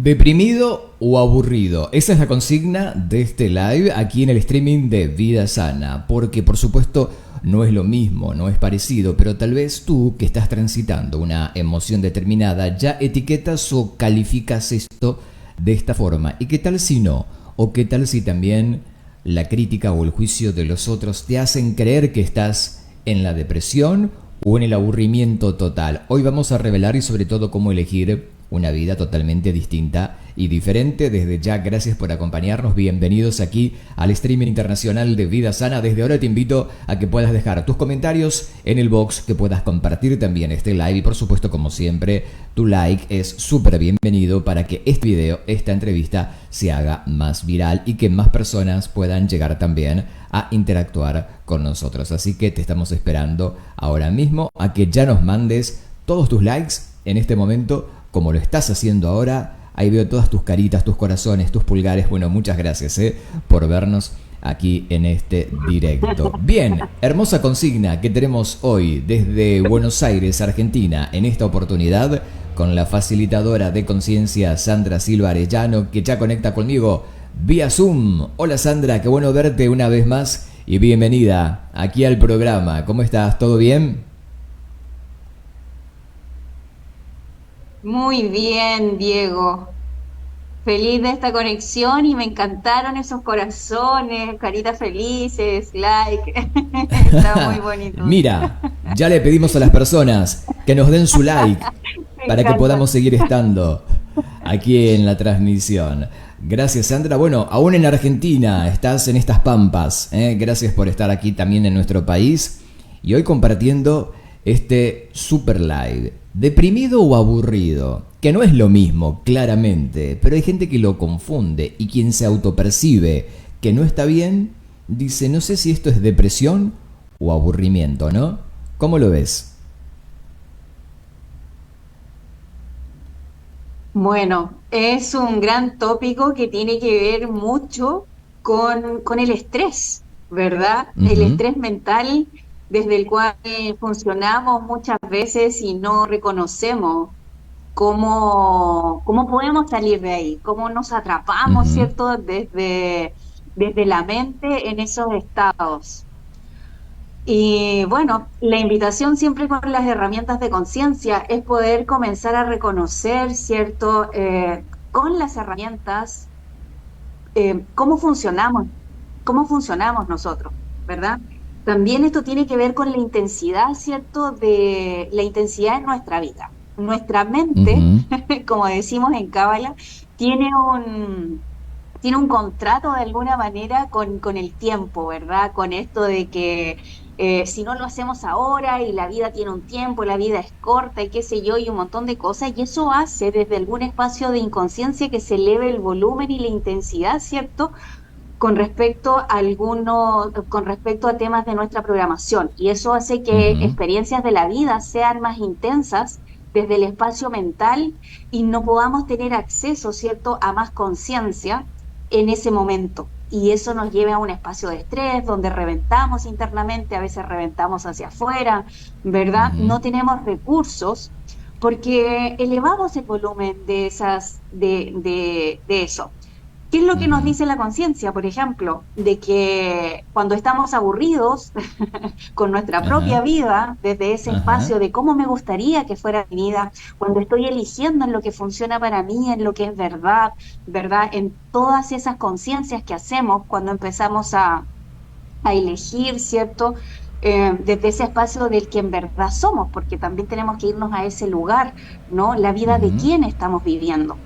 ¿Deprimido o aburrido? Esa es la consigna de este live aquí en el streaming de Vida Sana, porque por supuesto no es lo mismo, no es parecido, pero tal vez tú que estás transitando una emoción determinada ya etiquetas o calificas esto de esta forma. ¿Y qué tal si no? ¿O qué tal si también la crítica o el juicio de los otros te hacen creer que estás en la depresión o en el aburrimiento total? Hoy vamos a revelar y sobre todo cómo elegir una vida totalmente distinta y diferente. Desde ya, gracias por acompañarnos. Bienvenidos aquí al streaming internacional de Vida Sana. Desde ahora te invito a que puedas dejar tus comentarios en el box, que puedas compartir también este live y por supuesto, como siempre, tu like es súper bienvenido para que este video, esta entrevista, se haga más viral y que más personas puedan llegar también a interactuar con nosotros. Así que te estamos esperando ahora mismo a que ya nos mandes todos tus likes en este momento, como lo estás haciendo ahora. Ahí veo todas tus caritas, tus corazones, tus pulgares. Bueno, muchas gracias por vernos aquí en este directo. Bien, hermosa consigna que tenemos hoy desde Buenos Aires, Argentina, en esta oportunidad con la facilitadora de conciencia Sandra Silva Arellano, que ya conecta conmigo vía Zoom. Hola Sandra, qué bueno verte una vez más y bienvenida aquí al programa. ¿Cómo estás? ¿Todo bien? Muy bien, Diego. Feliz de esta conexión y me encantaron esos corazones, caritas felices, like. Está muy bonito. Mira, ya le pedimos a las personas que nos den su like Me para que encanta. podamos seguir estando aquí en la transmisión. Gracias, Sandra. Bueno, aún en Argentina, estás en estas pampas. Gracias por estar aquí también en nuestro país y hoy compartiendo este super live. ¿Deprimido o aburrido? Que no es lo mismo, claramente, pero hay gente que lo confunde y quien se autopercibe que no está bien, dice, no sé si esto es depresión o aburrimiento, ¿no? ¿Cómo lo ves? Bueno, es un gran tópico que tiene que ver mucho con el estrés, ¿verdad? El Ujú, estrés mental desde el cual funcionamos muchas veces y no reconocemos cómo podemos salir de ahí, cómo nos atrapamos, ujú, ¿cierto? Desde la mente en esos estados. Y bueno, la invitación siempre con las herramientas de conciencia es poder comenzar a reconocer, ¿cierto? Con las herramientas, cómo cómo funcionamos nosotros, ¿verdad? También esto tiene que ver con la intensidad, ¿cierto? De la intensidad en nuestra vida. Nuestra mente, ujú, como decimos en Cábala, tiene tiene un contrato de alguna manera con el tiempo, ¿verdad? Con esto de que si no lo hacemos ahora y la vida tiene un tiempo, la vida es corta y qué sé yo, y un montón de cosas, y eso hace desde algún espacio de inconsciencia que se eleve el volumen y la intensidad, ¿cierto? Con respecto a con respecto a temas de nuestra programación. Y eso hace que ujú, experiencias de la vida sean más intensas desde el espacio mental y no podamos tener acceso, ¿cierto?, a más conciencia en ese momento. Y eso nos lleva a un espacio de estrés donde reventamos internamente, a veces reventamos hacia afuera, ¿verdad? ujú, No tenemos recursos porque elevamos el volumen de de eso. ¿Qué es lo que nos ujú, dice la conciencia, por ejemplo? De que cuando estamos aburridos con nuestra propia ajá, vida, desde ese ajá, espacio de cómo me gustaría que fuera mi vida, cuando estoy eligiendo en lo que funciona para mí, en lo que es verdad, ¿verdad? En todas esas conciencias que hacemos cuando empezamos a elegir, ¿cierto? Desde ese espacio del que en verdad somos, porque también tenemos que irnos a ese lugar, ¿no? La vida de ujú, quién estamos viviendo.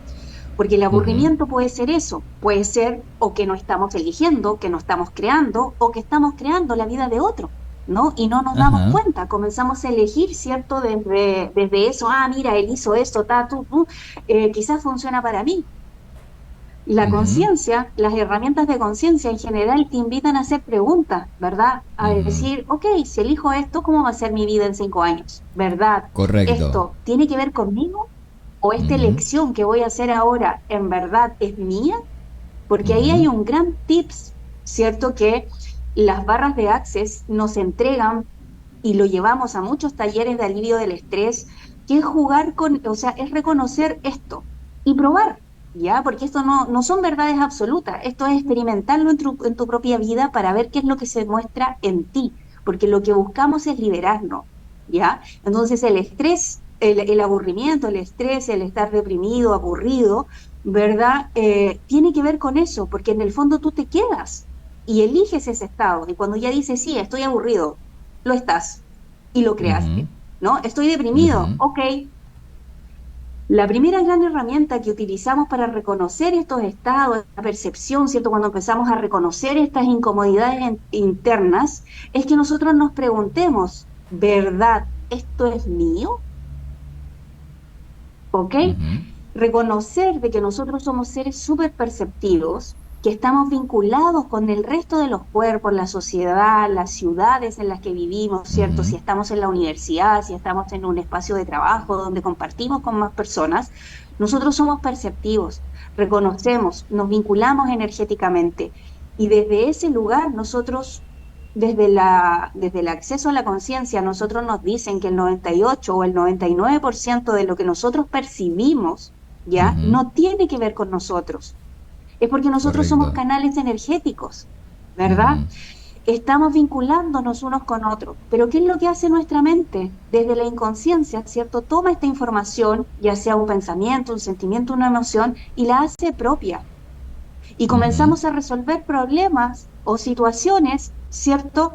Porque el ujú, aburrimiento puede ser eso, puede ser o que no estamos eligiendo, que no estamos creando, o que estamos creando la vida de otro, ¿no? Y no nos damos ajá, cuenta, comenzamos a elegir, ¿cierto? Desde eso, ah, mira, él hizo esto, quizás funciona para mí. La ujú, conciencia, las herramientas de conciencia en general te invitan a hacer preguntas, ¿verdad? A ujú. decir, ok, si elijo esto, ¿cómo va a ser mi vida en 5 años? ¿Verdad? Correcto. ¿Esto tiene que ver conmigo? ¿O esta Ujú, elección que voy a hacer ahora en verdad es mía? Porque ahí hay ujú, un gran tips, ¿cierto? Que las barras de Access nos entregan y lo llevamos a muchos talleres de alivio del estrés, que es jugar con, o sea, es reconocer esto y probar. ¿ya? Porque esto no son verdades absolutas, esto es experimentarlo en tu propia vida para ver qué es lo que se muestra en ti, porque lo que buscamos es liberarnos, ¿ya? Entonces el estrés, el aburrimiento, el estrés, el estar deprimido, aburrido, ¿verdad? Tiene que ver con eso, porque en el fondo tú te quedas y eliges ese estado, y cuando ya dices, sí, estoy aburrido, lo estás, y lo Ujú, creaste, ¿no? Estoy deprimido, ujú, ok. La primera gran herramienta que utilizamos para reconocer estos estados, la percepción, ¿cierto? Cuando empezamos a reconocer estas incomodidades internas, es que nosotros nos preguntemos, ¿verdad? ¿Esto es mío? ¿Ok? ujú, Reconocer de que nosotros somos seres súper perceptivos, que estamos vinculados con el resto de los cuerpos, la sociedad, las ciudades en las que vivimos, ¿cierto? ujú, Si estamos en la universidad, si estamos en un espacio de trabajo donde compartimos con más personas, nosotros somos perceptivos, reconocemos, nos vinculamos energéticamente y desde ese lugar nosotros desde el acceso a la conciencia, nosotros nos dicen que el 98 o el 99% de lo que nosotros percibimos, ¿ya? ujú. No tiene que ver con nosotros. Es porque nosotros somos Correcto. canales energéticos, ¿verdad? Ujú, Estamos vinculándonos unos con otros. Pero ¿qué es lo que hace nuestra mente? Desde la inconsciencia, ¿cierto? Toma esta información, ya sea un pensamiento, un sentimiento, una emoción, y la hace propia y ujú. comenzamos a resolver problemas o situaciones, ¿cierto?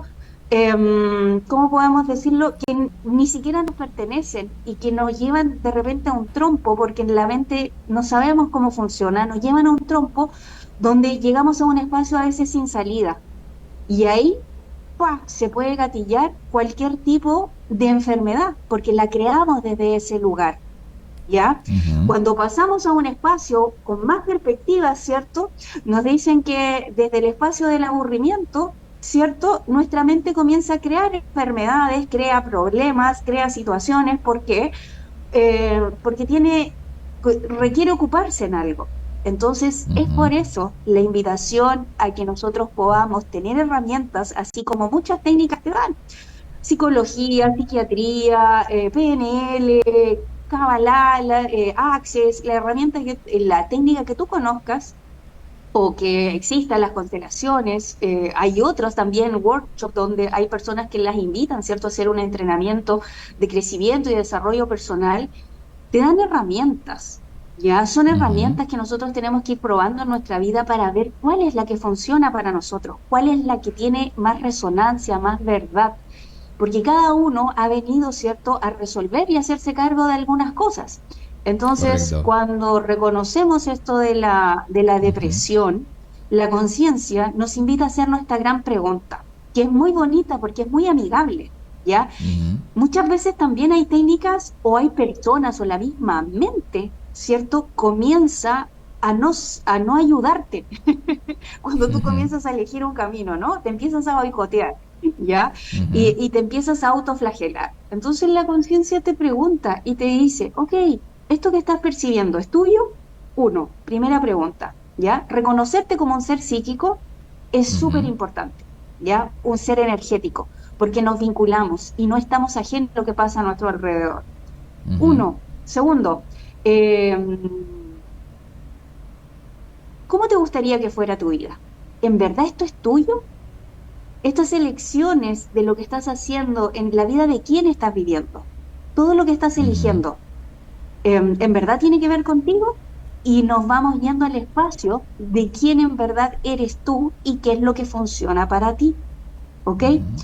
¿Cómo podemos decirlo? Que ni siquiera nos pertenecen y que nos llevan de repente a un trompo, porque en la mente no sabemos cómo funciona, nos llevan a un trompo donde llegamos a un espacio a veces sin salida. Y ahí ¡pua! Se puede gatillar cualquier tipo de enfermedad, porque la creamos desde ese lugar. ¿Ya? Ujú, Cuando pasamos a un espacio con más perspectiva, ¿cierto? Nos dicen que desde el espacio del aburrimiento, ¿cierto? Nuestra mente comienza a crear enfermedades, crea problemas, crea situaciones, ¿por qué? Porque requiere ocuparse en algo. Entonces, es ujú, por eso la invitación a que nosotros podamos tener herramientas, así como muchas técnicas te dan, psicología, psiquiatría, PNL, Kabbalah, Access, la herramienta la técnica que tú conozcas o que existan las constelaciones. Hay otros también workshops donde hay personas que las invitan, ¿cierto?, a hacer un entrenamiento de crecimiento y desarrollo personal. Te dan herramientas, ¿ya? Son ujú. herramientas que nosotros tenemos que ir probando en nuestra vida para ver cuál es la que funciona para nosotros, cuál es la que tiene más resonancia, más verdad, porque cada uno ha venido, ¿cierto?, a resolver y hacerse cargo de algunas cosas. Entonces, Correcto. cuando reconocemos esto de la Ujú, depresión, la conciencia nos invita a hacernos esta gran pregunta, que es muy bonita porque es muy amigable, ¿ya? ujú, Muchas veces también hay técnicas o hay personas o la misma mente, ¿cierto? Comienza a no ayudarte cuando tú ujú, comienzas a elegir un camino, ¿no? Te empiezas a boicotear, ¿ya? ujú, Y te empiezas a autoflagelar. Entonces la conciencia te pregunta y te dice, ok, ¿esto que estás percibiendo es tuyo? Uno, primera pregunta, ¿ya? Reconocerte como un ser psíquico es súper ujú, importante, ¿ya? Un ser energético, porque nos vinculamos y no estamos ajenos a lo que pasa a nuestro alrededor. ujú, Uno. Segundo, eh, ¿cómo te gustaría que fuera tu vida? ¿En verdad esto es tuyo? Estas elecciones de lo que estás haciendo en la vida de quién estás viviendo, todo lo que estás ujú, eligiendo, ¿en verdad tiene que ver contigo? Y nos vamos yendo al espacio de quién en verdad eres tú y qué es lo que funciona para ti, ¿ok? ujú,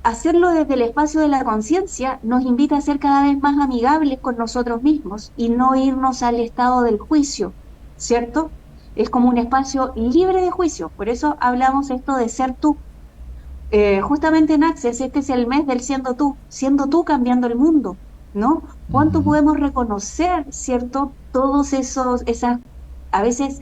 Hacerlo desde el espacio de la conciencia nos invita a ser cada vez más amigables con nosotros mismos y no irnos al estado del juicio, ¿cierto? Es como un espacio libre de juicio, por eso hablamos esto de ser tú. Justamente en Access, este es el mes del siendo tú cambiando el mundo, ¿no? ¿Cuánto ujú, podemos reconocer, cierto? A veces,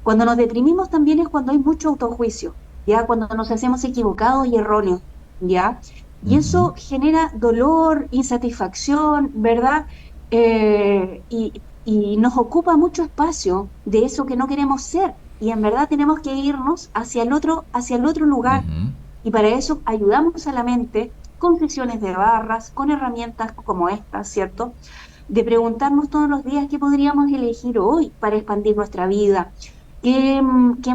cuando nos deprimimos también es cuando hay mucho autojuicio, ¿ya? Cuando nos hacemos equivocados y erróneos, ¿ya? Y ujú, eso genera dolor, insatisfacción, ¿verdad? Y nos ocupa mucho espacio de eso que no queremos ser. Y en verdad tenemos que irnos hacia el otro lugar ujú. y para eso ayudamos a la mente con sesiones de barras, con herramientas como estas, ¿cierto? de preguntarnos todos los días qué podríamos elegir hoy para expandir nuestra vida. ¿Qué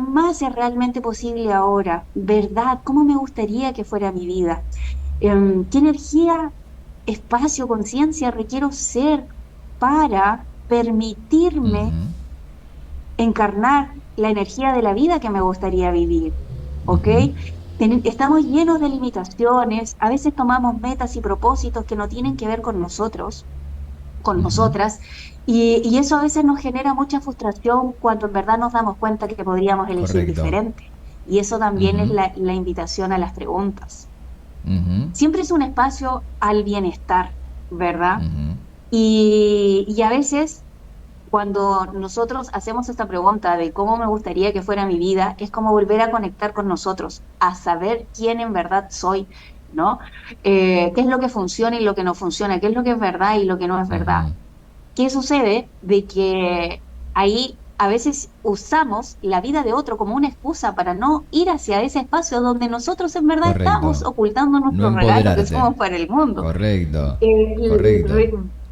más es realmente posible ahora? ¿Verdad? ¿Cómo me gustaría que fuera mi vida? ¿Qué energía, espacio, conciencia requiero ser para permitirme Ujú, encarnar la energía de la vida que me gustaría vivir? ¿Ok? ujú, Estamos llenos de limitaciones, a veces tomamos metas y propósitos que no tienen que ver con nosotros, con ujú. nosotras, y eso a veces nos genera mucha frustración cuando en verdad nos damos cuenta que podríamos elegir Correcto. diferente. Y eso también es Ujú, la invitación a las preguntas. ujú, Siempre es un espacio al bienestar, ¿verdad? ujú. Y a veces cuando nosotros hacemos esta pregunta de cómo me gustaría que fuera mi vida, es como volver a conectar con nosotros, a saber quién en verdad soy, ¿no? ¿Qué es lo que funciona y lo que no funciona? ¿Qué es lo que es verdad y lo que no es verdad? Ujú. ¿Qué sucede? De que ahí a veces usamos la vida de otro como una excusa para no ir hacia ese espacio donde nosotros en verdad estamos Correcto. ocultando No nuestro regalo que empoderarte. somos para el mundo. Correcto. El Correcto.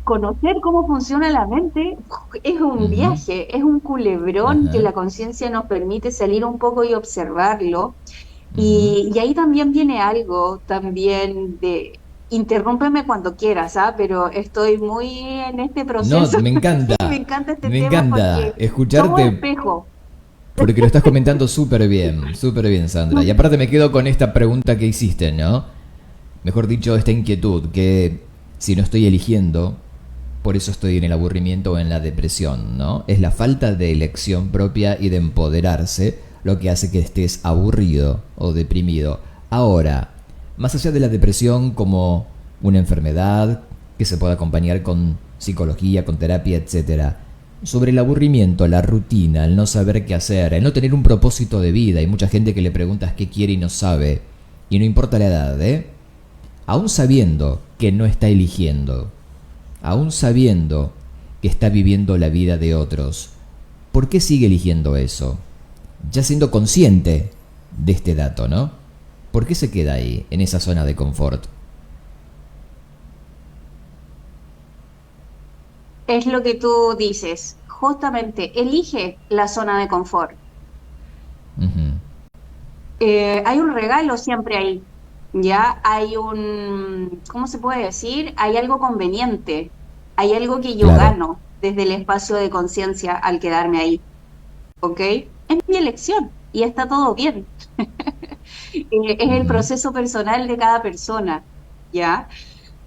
conocer cómo funciona la mente es un Ujú. viaje, es un culebrón que Ajá. la conciencia nos permite salir un poco y observarlo. Ujú. Y ahí también viene algo también de, interrúmpeme cuando quieras, ¿ah? Pero estoy muy en este No, proceso me encanta. y me encanta este Me tema encanta porque somos escucharte espejo. porque lo estás comentando súper bien, Sandra. Y aparte me quedo con esta pregunta que hiciste, ¿no? Mejor dicho, esta inquietud, que si no estoy eligiendo, por eso estoy en el aburrimiento o en la depresión, ¿no? Es la falta de elección propia y de empoderarse lo que hace que estés aburrido o deprimido. Ahora, más allá de la depresión como una enfermedad que se puede acompañar con psicología, con terapia, etcétera, sobre el aburrimiento, la rutina, el no saber qué hacer, el no tener un propósito de vida. Hay mucha gente que le preguntas qué quiere y no sabe. Y no importa la edad, ¿eh? Aún sabiendo que no está eligiendo, aún sabiendo que está viviendo la vida de otros, ¿por qué sigue eligiendo eso? Ya siendo consciente de este dato, ¿no? ¿Por qué se queda ahí, en esa zona de confort? Es lo que tú dices, justamente elige la zona de confort. Ujú. Hay un regalo siempre ahí, ¿ya? Hay un, ¿cómo se puede decir? Hay algo conveniente, hay algo que yo Claro. gano desde el espacio de conciencia al quedarme ahí, ¿ok? Es mi elección y está todo bien. Es el Ujú. proceso personal de cada persona, ¿ya?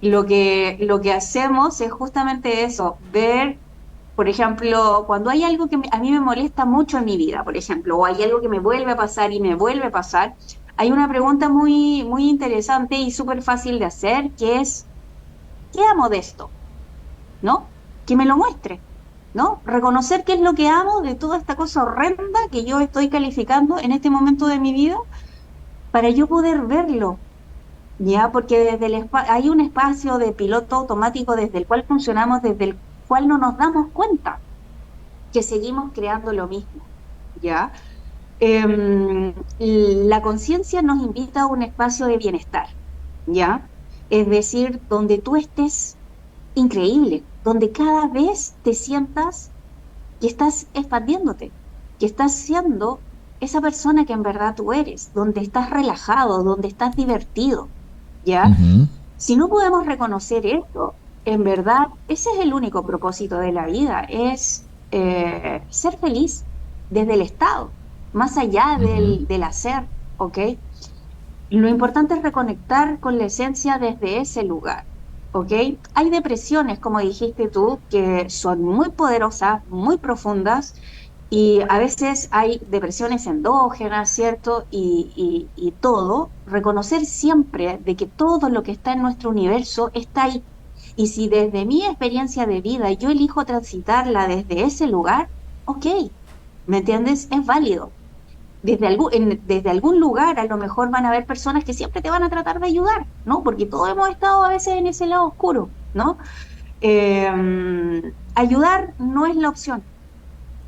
Lo que hacemos es justamente eso, ver, por ejemplo, cuando hay algo que a mí me molesta mucho en mi vida, por ejemplo, o hay algo que me vuelve a pasar y me vuelve a pasar, hay una pregunta muy, muy interesante y súper fácil de hacer, que es, ¿qué amo de esto? ¿No? Que me lo muestre, ¿no? Reconocer qué es lo que amo de toda esta cosa horrenda que yo estoy calificando en este momento de mi vida para yo poder verlo. Ya, porque desde hay un espacio de piloto automático desde el cual funcionamos, desde el cual no nos damos cuenta que seguimos creando lo mismo, ¿ya? La conciencia nos invita a un espacio de bienestar, ¿ya? Es decir, donde tú estés increíble, donde cada vez te sientas que estás expandiéndote, que estás siendo esa persona que en verdad tú eres, donde estás relajado, donde estás divertido, ¿ya? Ujú. Si no podemos reconocer esto, en verdad, ese es el único propósito de la vida, es ser feliz desde el estado, más allá Ujú. del hacer, ¿ok? Lo importante es reconectar con la esencia desde ese lugar, ¿ok? Hay depresiones, como dijiste tú, que son muy poderosas, muy profundas, y a veces hay depresiones endógenas, ¿cierto? Y todo, reconocer siempre de que todo lo que está en nuestro universo está ahí. Y si desde mi experiencia de vida yo elijo transitarla desde ese lugar, ok, ¿me entiendes? Es válido. Desde algún lugar a lo mejor van a haber personas que siempre te van a tratar de ayudar, ¿no? Porque todos hemos estado a veces en ese lado oscuro, ¿no? Eh, Ayudar no es la opción,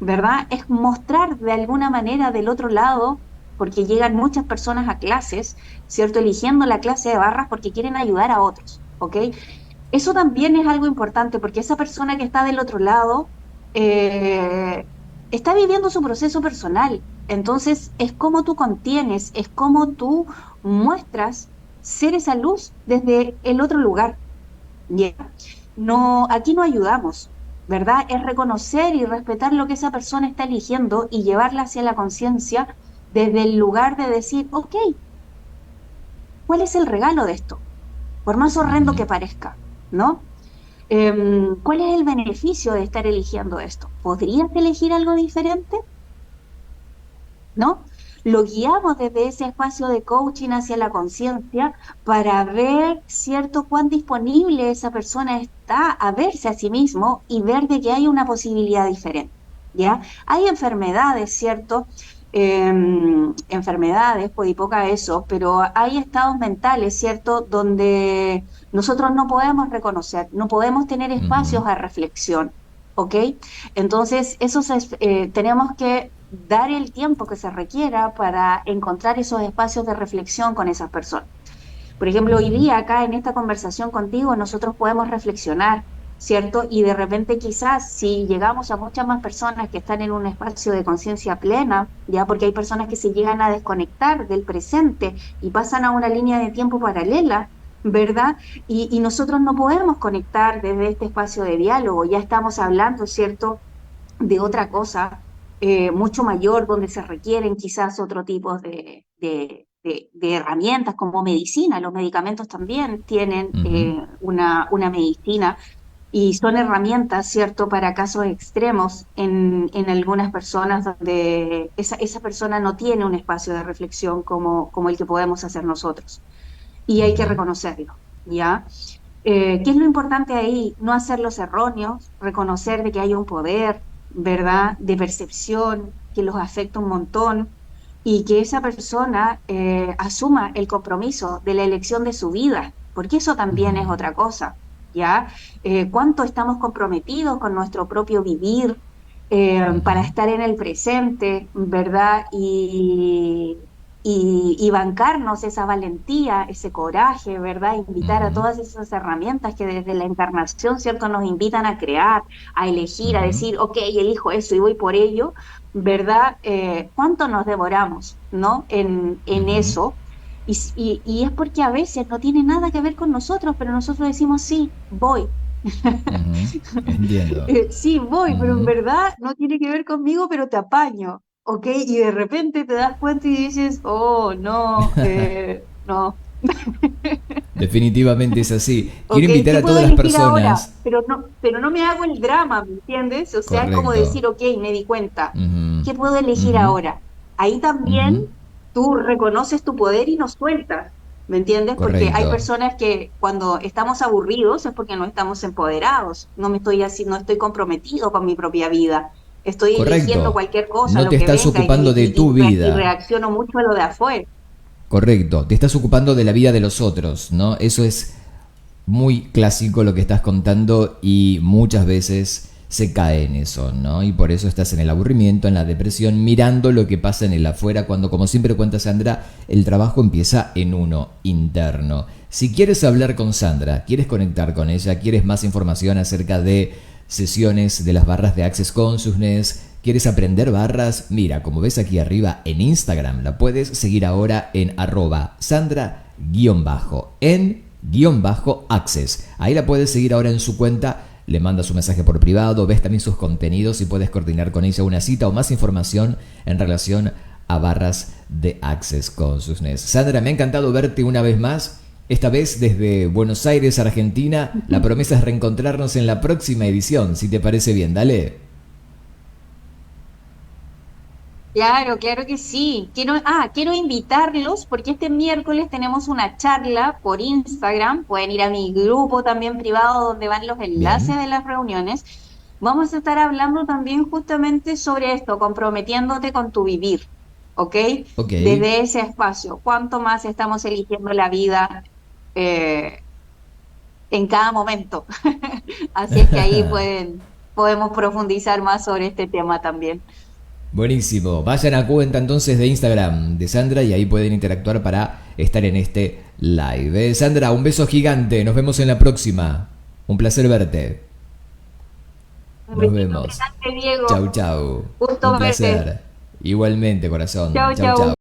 ¿verdad? Es mostrar de alguna manera del otro lado, porque llegan muchas personas a clases, ¿cierto? Eligiendo la clase de barras porque quieren ayudar a otros, ¿ok? Eso también es algo importante porque esa persona que está del otro lado eh, está viviendo su proceso personal. Entonces, es como tú contienes, es como tú muestras ser esa luz desde el otro lugar. ¿Ya? No, aquí no ayudamos, ¿verdad? Es reconocer y respetar lo que esa persona está eligiendo y llevarla hacia la conciencia desde el lugar de decir, ok, ¿cuál es el regalo de esto? Por más horrendo Ujú. que parezca, ¿no? ¿Cuál es el beneficio de estar eligiendo esto? ¿Podrías elegir algo diferente? ¿No? Lo guiamos desde ese espacio de coaching hacia la conciencia para ver, ¿cierto?, cuán disponible esa persona está a verse a sí mismo y ver de que hay una posibilidad diferente, ¿ya? Hay enfermedades, ¿cierto? Enfermedades, pues y poca eso, pero hay estados mentales, ¿cierto?, donde nosotros no podemos reconocer, no podemos tener Ujú. espacios a reflexión, ¿ok? Entonces, tenemos que dar el tiempo que se requiera para encontrar esos espacios de reflexión con esas personas. Por ejemplo, hoy Ujú. día acá en esta conversación contigo nosotros podemos reflexionar, ¿cierto? Y de repente quizás si llegamos a muchas más personas que están en un espacio de conciencia plena, ya porque hay personas que se llegan a desconectar del presente y pasan a una línea de tiempo paralela, ¿verdad? Y nosotros no podemos conectar desde este espacio de diálogo, ya estamos hablando, ¿cierto?, de otra cosa mucho mayor, donde se requieren quizás otro tipo de herramientas como medicina. Los medicamentos también tienen Ujú. una medicina y son herramientas, ¿cierto?, para casos extremos en algunas personas donde esa persona no tiene un espacio de reflexión como el que podemos hacer nosotros. Y hay que Ujú. reconocerlo, ¿ya? ¿Qué es lo importante ahí? No hacer los erróneos, reconocer de que hay un poder, ¿verdad?, de percepción que los afecta un montón y que esa persona asuma el compromiso de la elección de su vida, porque eso también es Ujú. otra cosa, ¿ya? ¿Cuánto estamos comprometidos con nuestro propio vivir para Ujú. estar en el presente, ¿verdad? Y bancarnos esa valentía, ese coraje, ¿verdad? Invitar a Ujú. todas esas herramientas que desde la encarnación, ¿cierto?, nos invitan a crear, a elegir, a Ujú. decir, ok, elijo eso y voy por ello, ¿verdad? ¿Cuánto nos devoramos, ¿no? En Ujú. eso. Y es porque a veces no tiene nada que ver con nosotros, pero nosotros decimos, sí, voy. Ujú. Entiendo. Sí, voy, pero en Ujú. verdad no tiene que ver conmigo, pero te apaño, ¿ok? Y de repente te das cuenta y dices, oh, no, no, Definitivamente es así. Quiero ¿ok? invitar ¿Qué a puedo todas las elegir ahora? personas. Pero no me hago el drama, ¿me entiendes? O sea, es como Correcto. decir, ok, me di cuenta, Ujú. ¿qué puedo elegir Ujú. ahora? Ahí también Ujú. tú reconoces tu poder y no sueltas, ¿me entiendes? Porque hay Correcto. personas que cuando estamos aburridos es porque no estamos empoderados, no me estoy así, no estoy comprometido con mi propia vida, estoy eligiendo Correcto. cualquier cosa, No te lo que estás venga ocupando de tu y vida. reacciono mucho a lo de afuera. Correcto. Te estás ocupando de la vida de los otros, ¿no? Eso es muy clásico lo que estás contando y muchas veces se cae en eso, ¿no? Y por eso estás en el aburrimiento, en la depresión, mirando lo que pasa en el afuera, cuando, como siempre cuenta Sandra, el trabajo empieza en uno, interno. Si quieres hablar con Sandra, quieres conectar con ella, quieres más información acerca de sesiones de las barras de Access Consciousness, quieres aprender barras, mira, como ves aquí arriba en Instagram, la puedes seguir ahora en @Sandra_en_access. Ahí la puedes seguir ahora en su cuenta, le mandas un mensaje por privado, ves también sus contenidos y puedes coordinar con ella una cita o más información en relación a barras de Access Consciousness. Sandra, me ha encantado verte una vez más. Esta vez desde Buenos Aires, Argentina. La promesa es reencontrarnos en la próxima edición, si te parece bien. Dale. Claro, claro que sí. Quiero invitarlos porque este miércoles tenemos una charla por Instagram. Pueden ir a mi grupo también privado donde van los enlaces Bien. de las reuniones. Vamos a estar hablando también justamente sobre esto, comprometiéndote con tu vivir, ¿ok? Ok. Desde ese espacio, cuánto más estamos eligiendo la vida eh, en cada momento. Así es que ahí podemos profundizar más sobre este tema también. Buenísimo. Vayan a cuenta entonces de Instagram de Sandra y ahí pueden interactuar para estar en este live. Sandra, un beso gigante. Nos vemos en la próxima. Un placer verte. Un Nos besito vemos. grande, Diego. Chau, chau. Gusto Un verte. placer. Igualmente, corazón. Chau, Chau, chau. chau.